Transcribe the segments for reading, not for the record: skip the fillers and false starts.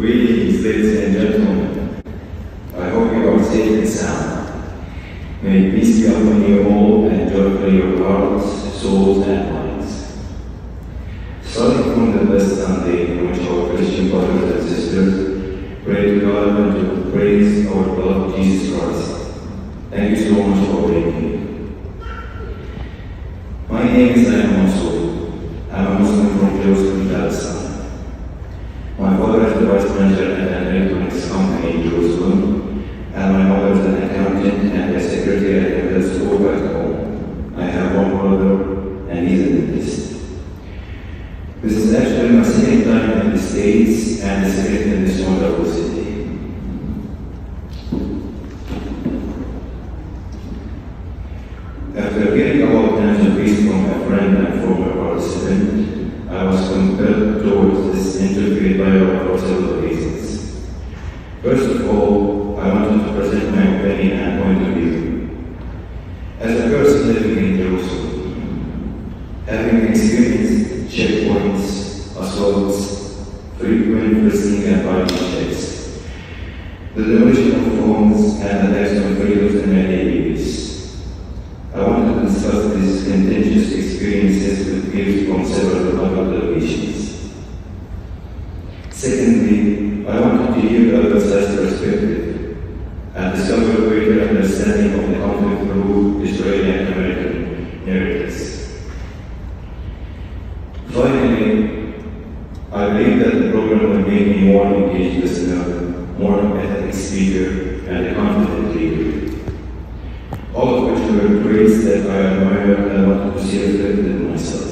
Greetings, ladies and gentlemen. I hope you are safe and sound. May peace be upon you all and joy fill your hearts, souls, and minds. Starting from the blessed Sunday in which our Christian brothers and sisters pray to God and to praise our beloved Jesus Christ. Thank you so much for being here. My name is Ayham. I'm a Muslim from Jerusalem, Palestine. My father is the vice manager at an electronics company in Jerusalem, and my mother is an accountant and a secretary at a middle school back home. I have one brother, and he's a dentist. This is actually my second time in the States and the second in this wonderful city. After getting about financial peace from a friend and former participant, I was compelled towards this interview dialogue for several reasons. First of all, I wanted to present my opinion and point of view. As a person living in Jerusalem, having experienced checkpoints, assaults, frequent frisking and body checks, the demolition of homes and attacks on freedoms and ideas, I wanted to discuss these contentious experiences with peers from several other delegations. Secondly, I wanted to hear the other side's perspective and discover a greater understanding of the conflict through Israeli and American narratives. Finally, I believe that the program will make me more engaged listener, more empathetic speaker, and a confident leader. All of which were traits that I admire and want to see reflected in myself.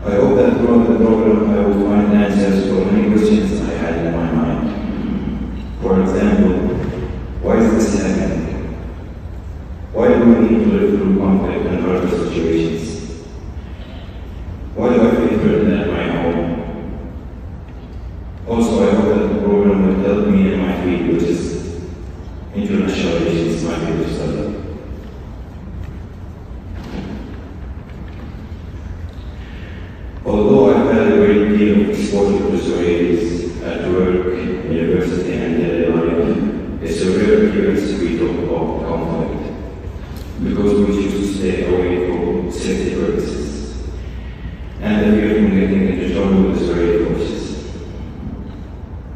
I hope that throughout the program I will find answers for many questions I had in my mind. For example, why is this happening? Why do we need to live through conflict and harder situations? Why do I feel threatened at my home? Also, I hope that the program will help me in my field, which is international relations, my field of study. Although I've had a great deal of exposure to Israelis at work, university, and daily life, it's a rare occurrence we talk about conflict because we choose to stay away for safety purposes and the fear from getting into trouble with Israeli forces.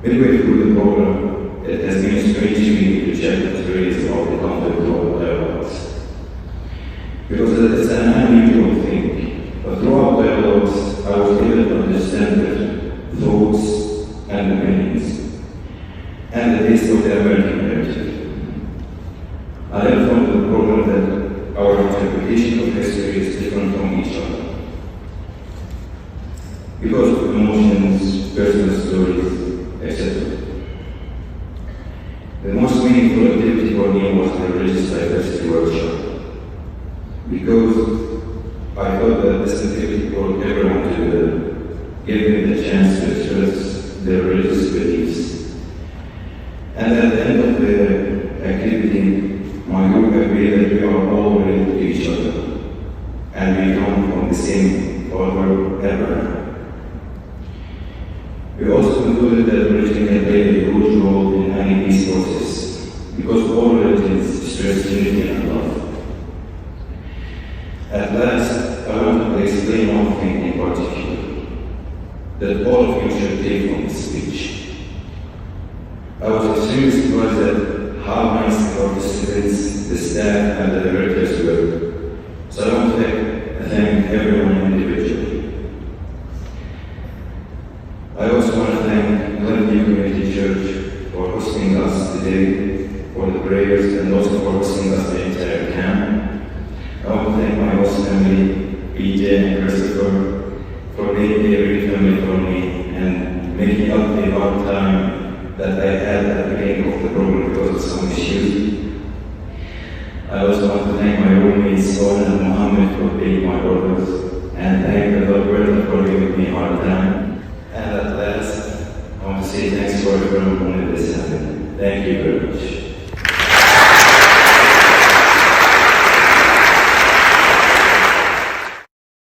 Midway through the program, it has been strange to me to chat with Israelis about the conflict throughout dialogues. Because it's an unusual thing, but throughout dialogues, I was able to understand their thoughts and opinions, and the taste of the American narrative. I learned from the program that our interpretation of history is different from each other. Because of emotions, personal stories, etc. The most meaningful activity for me was the religious diversity workshop, because I thought that this activity brought everyone together, gave them the chance to express their religious beliefs. And at the end of the activity, my group agreed that we are all related to each other, and we come from the same father, Abraham. We also concluded that religion can play a huge role in any peace process, because all religions stress unity and love. At last, I want to explain one thing in particular, that all of you should take from this speech. I was extremely surprised at how nice the participants, the staff, and the directors were. So I want to thank everyone individually. I also want to thank Glenview Community Church for hosting us today, for the prayers, and also for hosting us the entire camp. I want to thank my host family, PJ and Christopher, for being a great family for me and making up the hard time that I had at the beginning of the program because of some issues. I also want to thank my roommates, Owen and Mohammed, for being my brothers, and thank the Lord for giving me a hard time. And at last, I want to say thanks to everyone who made this happen. Thank you very much.